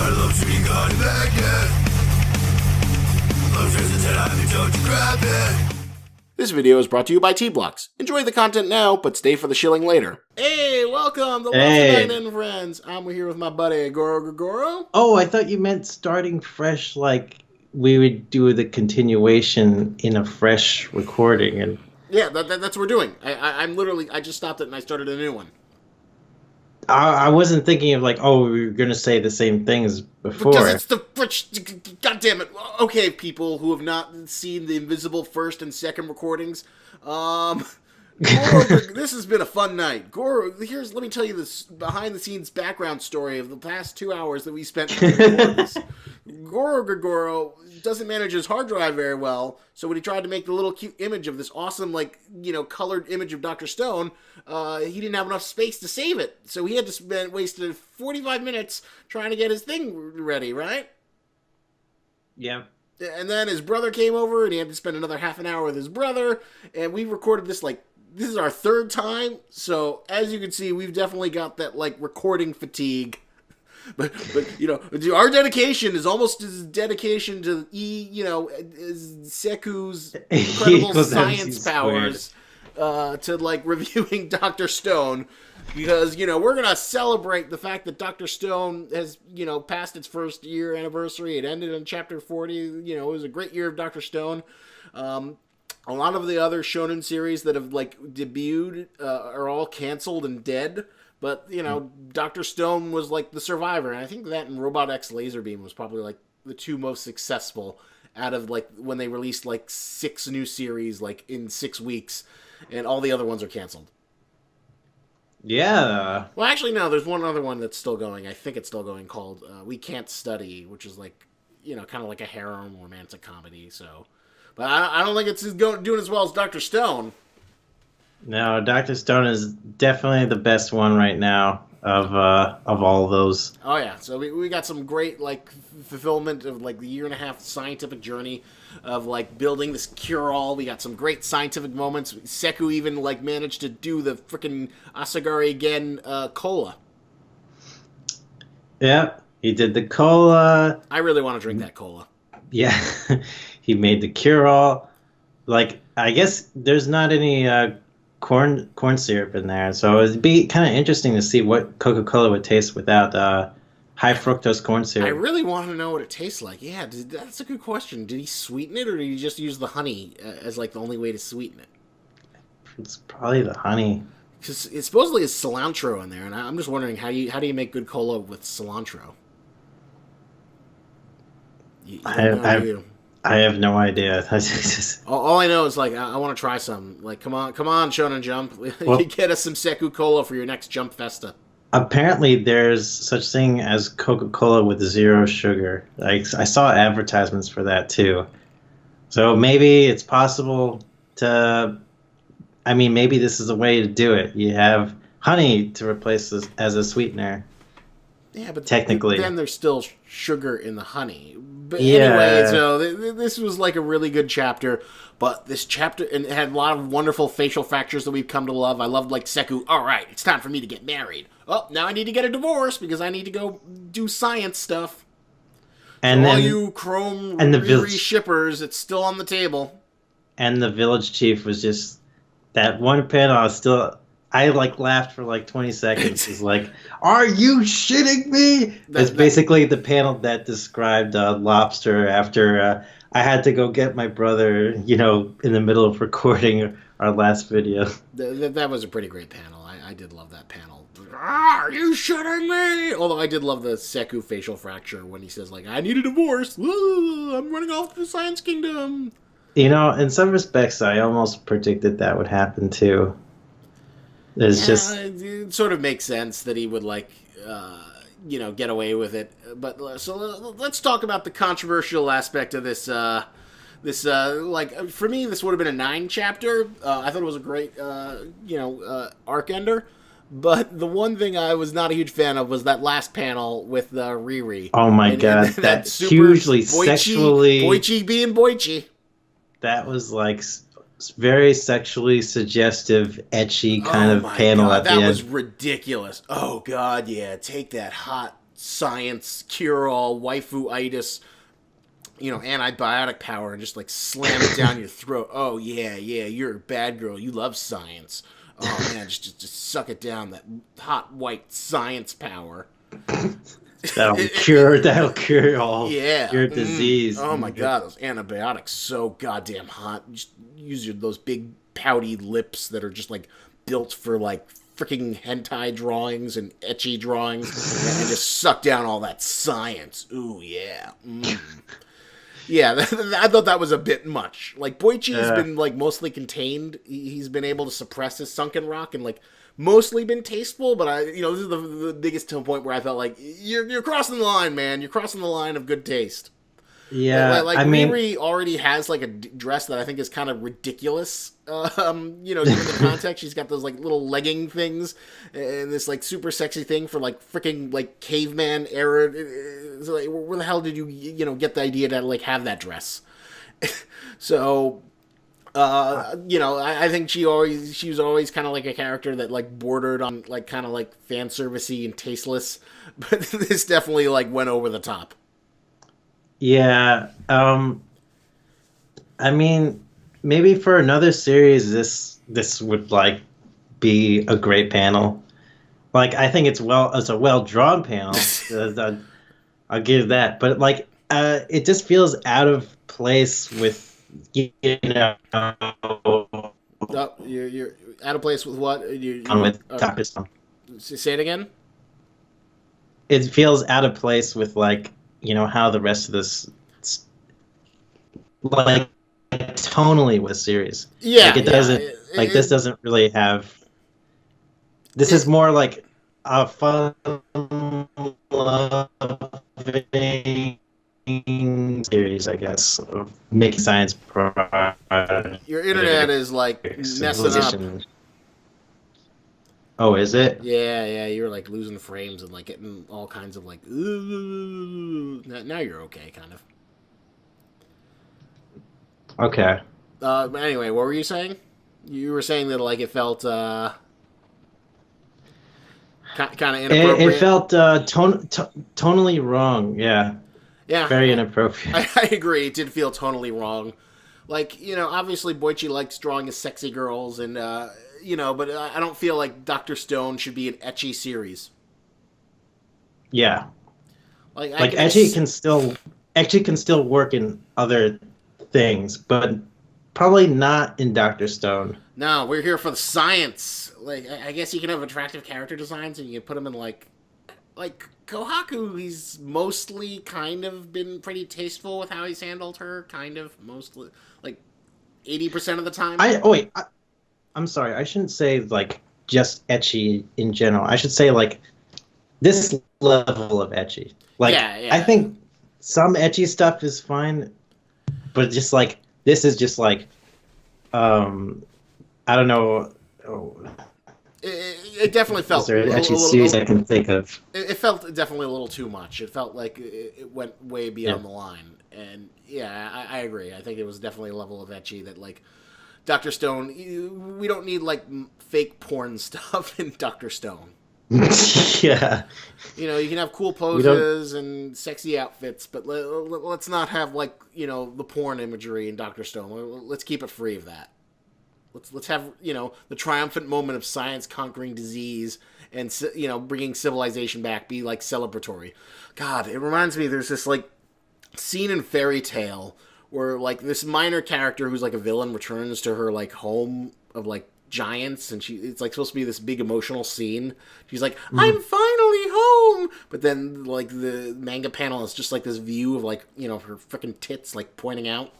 love sweet God Manga. Lobster's a 10 on you, don't you grab it. This video is brought to you by T-Blocks. Enjoy the content now, but stay for the shilling later. Hey, welcome to Lobster and Friends. I'm here with my buddy Goro. Oh, I thought you meant starting fresh, like we would do the continuation in a fresh recording. And yeah, that's what we're doing. I just stopped it and I started a new one. I wasn't thinking of like, oh, we were going to say the same things before. Because it's the first... God damn it. Okay, people who have not seen the Invisible first and second recordings. Goro, this has been a fun night. Goro, let me tell you this behind-the-scenes background story of the past 2 hours that we spent recording this. Goro doesn't manage his hard drive very well, so when he tried to make the little cute image of this awesome, colored image of Dr. Stone, he didn't have enough space to save it. So he had to wasted 45 minutes trying to get his thing ready, right? Yeah. And then his brother came over, and he had to spend another half an hour with his brother, and we recorded this, this is our third time, so as you can see, we've definitely got that, recording fatigue. But our dedication is almost as dedication to Seku's incredible science powers to reviewing Dr. Stone, because we're gonna celebrate the fact that Dr. Stone has passed its first year anniversary. It ended in chapter 40. It was a great year of Dr. Stone. A lot of the other shonen series that have debuted are all canceled and dead. But, Dr. Stone was, the survivor. And I think that and Robot X Laserbeam was probably, the two most successful out of, when they released, 6 new series, in 6 weeks. And all the other ones are canceled. Yeah. Well, actually, no. There's one other one that's still going. I think it's still going, called We Can't Study, which is, kind of like a harem romantic comedy. So, but I don't think it's doing as well as Dr. Stone. No, Dr. Stone is definitely the best one right now of all of those. Oh yeah, so we got some great fulfillment of the year and a half scientific journey of building this cure-all. We got some great scientific moments. Seku even managed to do the freaking Asagari again cola. Yeah, he did the cola. I really want to drink that cola. Yeah, he made the cure-all. I guess there's not any corn syrup in there, so it'd be kind of interesting to see what Coca-Cola would taste without high fructose corn syrup. I really want to know what it tastes like. Yeah, that's a good question. Did he sweeten it, or did he just use the honey as the only way to sweeten it? It's probably the honey, because it supposedly is cilantro in there, and I'm just wondering how do you make good cola with cilantro? I have no idea. All I know is I want to try some. Come on, Shonen Jump, you get us some Seku Cola for your next Jump Festa. Apparently, there's such thing as Coca-Cola with 0 sugar. I saw advertisements for that too. So maybe it's possible to. I mean, maybe this is a way to do it. You have honey to replace this as a sweetener. Yeah, but technically, then there's still sugar in the honey. But yeah. Anyway, so this was a really good chapter. But this chapter and it had a lot of wonderful facial fractures that we've come to love. I loved Seku. All right, it's time for me to get married. Oh, now I need to get a divorce because I need to go do science stuff. And so all you Chrome and the Riri shippers, it's still on the table. And the village chief was just that one panel. I laughed for 20 seconds. It's are you shitting me? It's basically the panel that described Lobster after I had to go get my brother, in the middle of recording our last video. That was a pretty great panel. I did love that panel. Are you shitting me? Although I did love the Seku facial fracture when he says, I need a divorce. Ooh, I'm running off to the Science Kingdom. In some respects, I almost predicted that would happen too. It sort of makes sense that he would get away with it. But so let's talk about the controversial aspect of this. For me, this would have been a 9 chapter. I thought it was a great, arc ender. But the one thing I was not a huge fan of was that last panel with Riri. Oh my god, that hugely sexually Boichi being Boichi. That was very sexually suggestive, ecchi kind of panel at the end. That was ridiculous. Oh god, yeah, take that hot science cure-all waifu-itis, antibiotic power and just like slam it down your throat. Oh yeah, you're a bad girl. You love science. Oh man, just suck it down. That hot white science power. That'll cure all your disease. Oh my god, those antibiotics so goddamn hot. Just use those big pouty lips that are just like built for like freaking hentai drawings and ecchi drawings, and just suck down all that science. Ooh yeah. Yeah, I thought that was a bit much. Like, Boichi's been, like, mostly contained. He's been able to suppress his sunken rock and, like, mostly been tasteful, but this is the biggest point where I felt like, you're crossing the line, man. You're crossing the line of good taste. Yeah, Riri already has, like, a dress that I think is kind of ridiculous, given the context. She's got those, like, little legging things and this, like, super sexy thing for, like, freaking, like, caveman era. So, like, where the hell did you get the idea to, like, have that dress? So, I think she was always kind of like a character that, like, bordered on, like, kind of, like, fan servicey and tasteless. But this definitely, like, went over the top. Yeah, I mean, maybe for another series, this would like be a great panel. Like, I think it's a well drawn panel. I'll give that, but like, it just feels out of place with you're out of place with what? With Dr. Stone. Say it again. It feels out of place with like. How the rest of this, like, tonally was serious. Yeah, like it doesn't. This doesn't really have. This is more like a fun, loving series, I guess, of making science product. Your internet is like messing up. Oh, is it? Yeah, you were like losing frames and like getting all kinds of like. Now you're okay, kind of. Okay. But anyway, what were you saying? You were saying that like it felt kind of inappropriate. It felt tonally wrong. Yeah. Yeah. Very inappropriate. I agree. It did feel tonally wrong. Like, obviously Boichi likes drawing as sexy girls and. But I don't feel like Dr. Stone should be an ecchi series. Yeah. Like ecchi can still work in other things, but probably not in Dr. Stone. No, we're here for the science. Like, I guess you can have attractive character designs and you can put them in like Kohaku, he's mostly kind of been pretty tasteful with how he's handled her, kind of, mostly, like, 80% of the time. I'm sorry, I shouldn't say, like, just ecchi in general. I should say, like, this level of ecchi. Like, yeah. I think some ecchi stuff is fine, but just, like, this is just, like, I don't know. It definitely felt... Is there an ecchi series I can think of? It felt definitely a little too much. It felt like it went way beyond the line. And, yeah, I agree. I think it was definitely a level of ecchi that, like... Dr. Stone, we don't need, like, fake porn stuff in Dr. Stone. Yeah. You can have cool poses and sexy outfits, but let's not have, like, the porn imagery in Dr. Stone. Let's keep it free of that. Let's have, the triumphant moment of science conquering disease and, bringing civilization back be, like, celebratory. God, it reminds me, there's this, like, scene in Fairy Tail where, like, this minor character who's, like, a villain returns to her, like, home of, like, giants, and it's, like, supposed to be this big emotional scene. She's like, I'm finally home! But then, like, the manga panel is just, like, this view of, like, her frickin' tits, like, pointing out.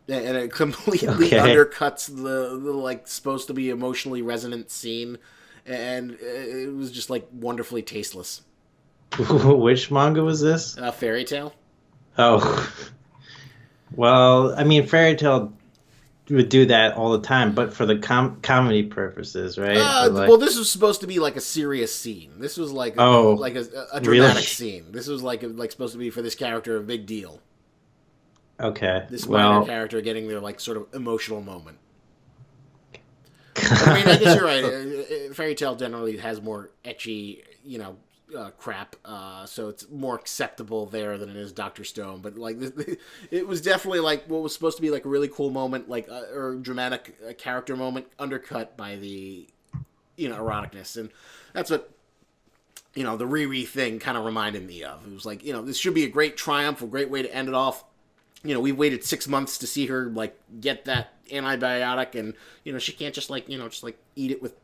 And it completely undercuts the, like, supposed to be emotionally resonant scene. And it was just, like, wonderfully tasteless. Which manga was this? Fairy Tail. Oh, well, I mean, Fairy Tail would do that all the time, but for the comedy purposes, right? Well, this was supposed to be like a serious scene. This was like a dramatic scene. This was like supposed to be for this character a big deal. Okay, this minor character getting their like sort of emotional moment. I mean, I guess you're right. Fairy Tail generally has more ecchi, crap, so it's more acceptable there than it is Dr. Stone. But like, it was definitely like what was supposed to be like a really cool moment, like or dramatic character moment, undercut by the eroticness, and that's what the Riri thing kind of reminded me of. It was like this should be a great triumph, a great way to end it off. We waited 6 months to see her like get that antibiotic, and she can't just like eat it with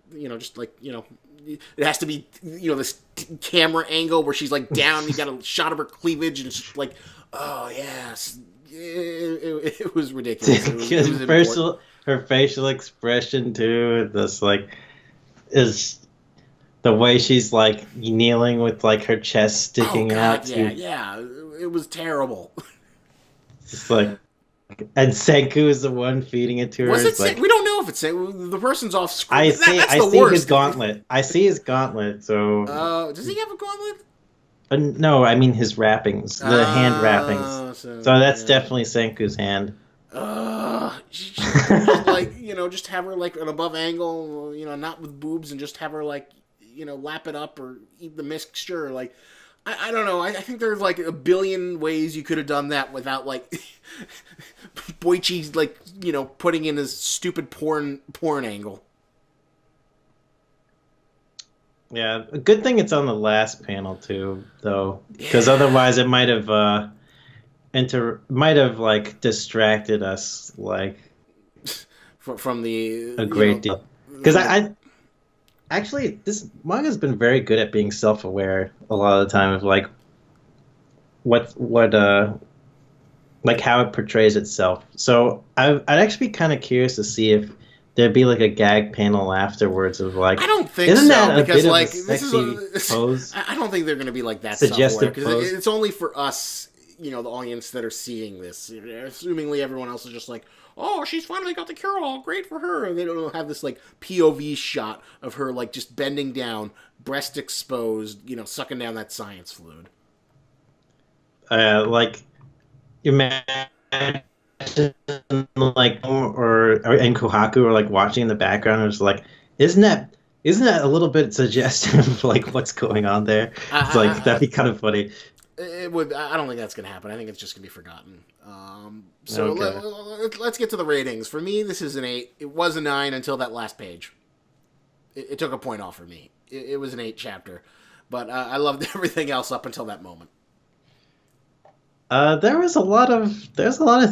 it has to be this camera angle where she's like down. You got a shot of her cleavage, and it's like, oh yes, it was ridiculous. Her facial expression too. This like is the way she's like kneeling with like her chest sticking out. Yeah, it was terrible. It's like, and Senku is the one feeding it to her. Was it like, we don't know if it's Senku. The person's off screen. I see his gauntlet. I see his gauntlet. So. Does he have a gauntlet? No, I mean his wrappings, the hand wrappings. So that's definitely Senku's hand. Like just have her like an above angle, not with boobs, and just have her like lap it up or eat the mixture, like. I don't know. I think there's like a billion ways you could have done that without like Boichi's like putting in his stupid porn angle. Yeah, a good thing it's on the last panel too, though, because otherwise it might have like distracted us like from the a great deal. Because I actually, this manga's been very good at being self-aware a lot of the time of like what like how it portrays itself. So I'd actually be kind of curious to see if there'd be like a gag panel afterwards of like. I don't think isn't so that a because bit like of a this sexy pose? I don't think they're going to be like that Suggestive self-aware pose. because it's only for us, the audience that are seeing this. Assumingly, everyone else is just like, oh, she's finally got the cure-all, great for her. And they don't have this like POV shot of her like just bending down, breast exposed, sucking down that science fluid. Like imagine like or in Kohaku or like watching in the background, and it's like, isn't that a little bit suggestive of like what's going on there? It's like that'd be kind of funny. It would. I don't think that's going to happen. I think it's just going to be forgotten. Let's get to the ratings. For me, this is an 8. It was a 9 until that last page. It took a point off for me. It was an 8 chapter, but I loved everything else up until that moment. There's a lot of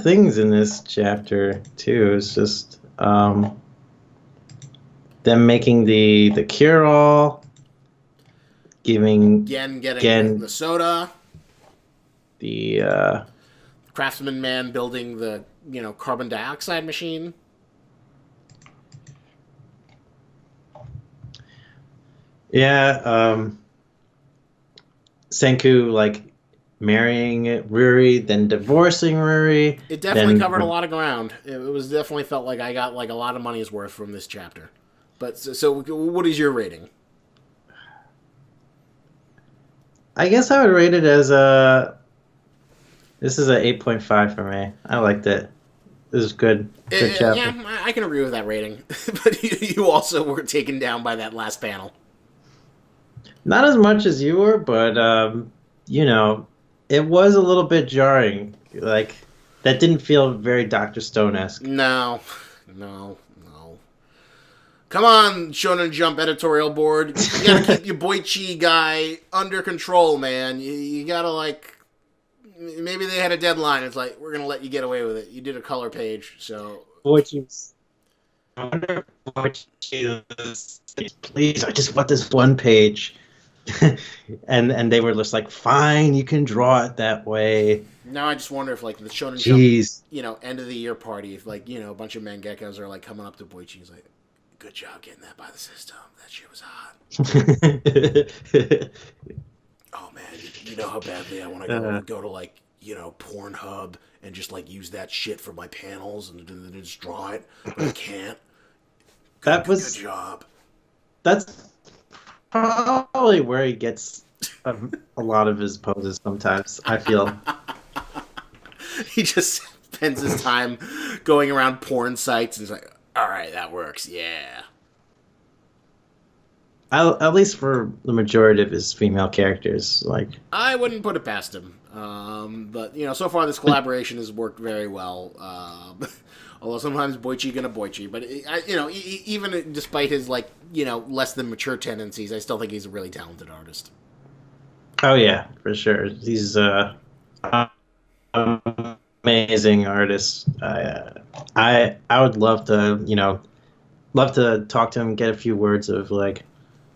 things in this chapter too. It's just them making the cure-all, giving getting the soda. The craftsman man building the carbon dioxide machine. Yeah, Senku like marrying Ruri, then divorcing Ruri. It definitely covered a lot of ground. It was definitely felt like I got like a lot of money's worth from this chapter. But so what is your rating? I guess I would rate it as this is a 8.5 for me. I liked it. This is good. Good chapter. Yeah, I can agree with that rating. But you also were taken down by that last panel. Not as much as you were, but it was a little bit jarring. Like that didn't feel very Dr. Stone-esque. No. Come on, Shonen Jump editorial board. You gotta keep your Boichi guy under control, man. You gotta like. Maybe they had a deadline. It's like, we're gonna let you get away with it. You did a color page, so. Boichi's. Please, I just want this one page. and they were just like, fine, you can draw it that way. Now I just wonder if like the Shonen Jump, end of the year party, if like a bunch of mangakas are like coming up to Boichi, he's like, good job getting that by the system. That shit was hot. Oh man, you know how badly I want to go to like Pornhub and just like use that shit for my panels and just draw it, but I can't. Good job. That's probably where he gets a lot of his poses sometimes, I feel. He just spends his time going around porn sites and he's like, all right, that works, yeah. At least for the majority of his female characters, like I wouldn't put it past him. But so far this collaboration has worked very well. Although sometimes Boichi gonna Boichi, but even despite his less than mature tendencies, I still think he's a really talented artist. Oh yeah, for sure. He's amazing artist. I would love to talk to him, get a few words of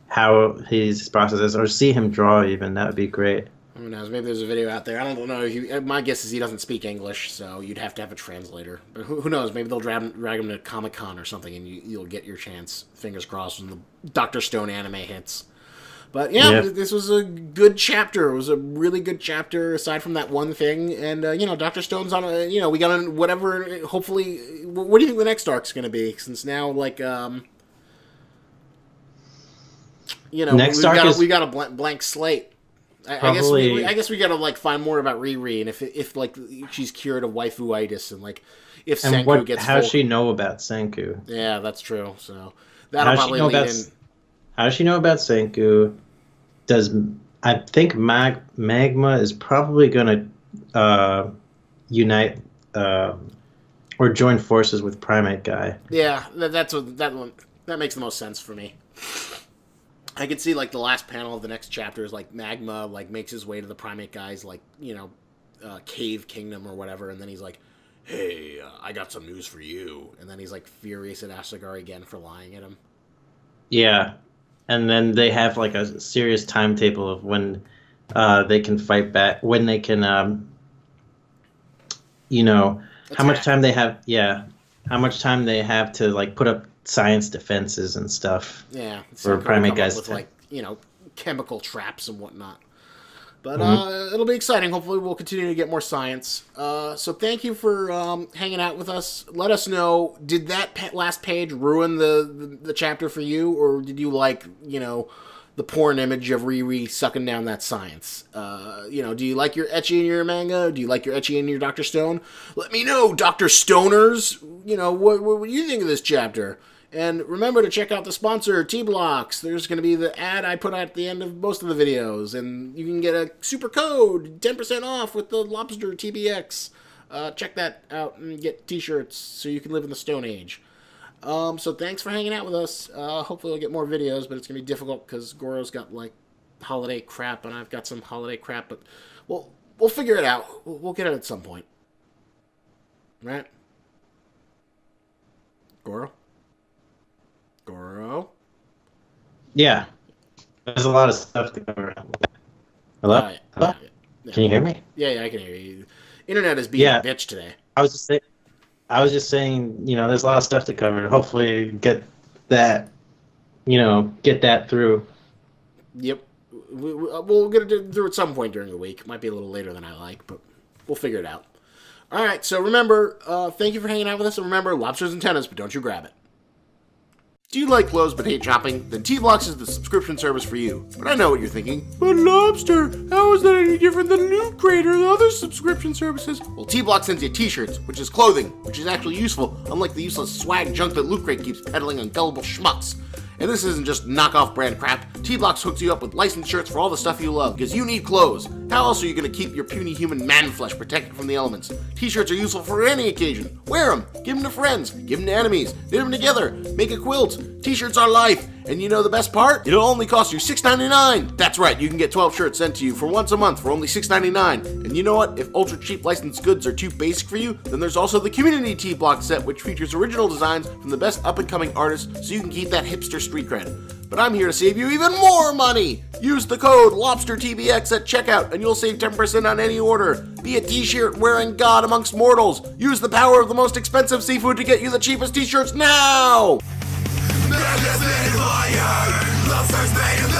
how his process is, or see him draw even. That would be great. Who knows? Maybe there's a video out there. I don't know. My guess is he doesn't speak English, so you'd have to have a translator. But who knows? Maybe they'll drag him to Comic-Con or something, and you'll get your chance. Fingers crossed when the Dr. Stone anime hits. But yeah, this was a good chapter. It was a really good chapter, aside from that one thing. And Dr. Stone's on a. We got on whatever. Hopefully, what do you think the next arc's going to be? Since now, next arc we got a blank slate. I guess we gotta find more about Riri, and if she's cured of waifu-itis, and if Senku gets how does she know about Senku? Yeah, that's true. So that'll probably lead in. How does she know about Senku? I think Magma is probably gonna unite or join forces with Primate Guy. Yeah, that makes the most sense for me. I could see the last panel of the next chapter is Magma makes his way to the Primate Guy's cave kingdom or whatever, and then he's like, "Hey, I got some news for you," and then he's furious at Asagari again for lying at him. Yeah, and then they have a serious timetable of when they can fight back, when they can how much time they have. Yeah, how much time they have to put up science defenses and stuff. Yeah, for Primate Guys with chemical traps and whatnot. But it'll be exciting. Hopefully, we'll continue to get more science. So thank you for hanging out with us. Let us know. Did that last page ruin the chapter for you, or did you the porn image of Riri sucking down that science? Do you like your ecchi in your manga? Do you like your ecchi in your Dr. Stone? Let me know, Dr. Stoners. What do you think of this chapter? And remember to check out the sponsor, T-Blocks. There's going to be the ad I put at the end of most of the videos. And you can get a super code, 10% off with the Lobster TBX. Check that out and get t-shirts so you can live in the Stone Age. So thanks for hanging out with us. Hopefully we'll get more videos, but it's going to be difficult because Goro's got holiday crap and I've got some holiday crap. But we'll figure it out. We'll get it at some point. Right? Goro? Yeah. There's a lot of stuff to cover. Hello? Hello? Yeah. Can you hear me? Yeah, I can hear you. Internet is being a bitch today. I was just saying, there's a lot of stuff to cover. Hopefully get that through. Yep. We'll get it through at some point during the week. Might be a little later than I like, but we'll figure it out. All right, so remember, thank you for hanging out with us, and remember, lobsters and tennis, but don't you grab it. Do you like clothes but hate shopping? Then T-Blocks is the subscription service for you. But I know what you're thinking. But Lobster, how is that any different than Loot Crate or the other subscription services? Well, T-Blocks sends you t-shirts, which is clothing, which is actually useful, unlike the useless swag junk that Loot Crate keeps peddling on gullible schmucks. And this isn't just knockoff brand crap. T-Blocks hooks you up with licensed shirts for all the stuff you love, because you need clothes. How else are you going to keep your puny human man flesh protected from the elements? T-shirts are useful for any occasion. Wear them, give them to friends, give them to enemies, knit them together, make a quilt. T-shirts are life. And you know the best part? It'll only cost you $6.99. That's right, you can get 12 shirts sent to you for once a month for only $6.99. And you know what? If ultra cheap licensed goods are too basic for you, then there's also the Community T-Block set, which features original designs from the best up-and-coming artists, so you can keep that hipster street cred. But I'm here to save you even more money! Use the code LOBSTERTBX at checkout, and you'll save 10% on any order. Be a t-shirt wearing god amongst mortals. Use the power of the most expensive seafood to get you the cheapest t-shirts now! Lobsters made of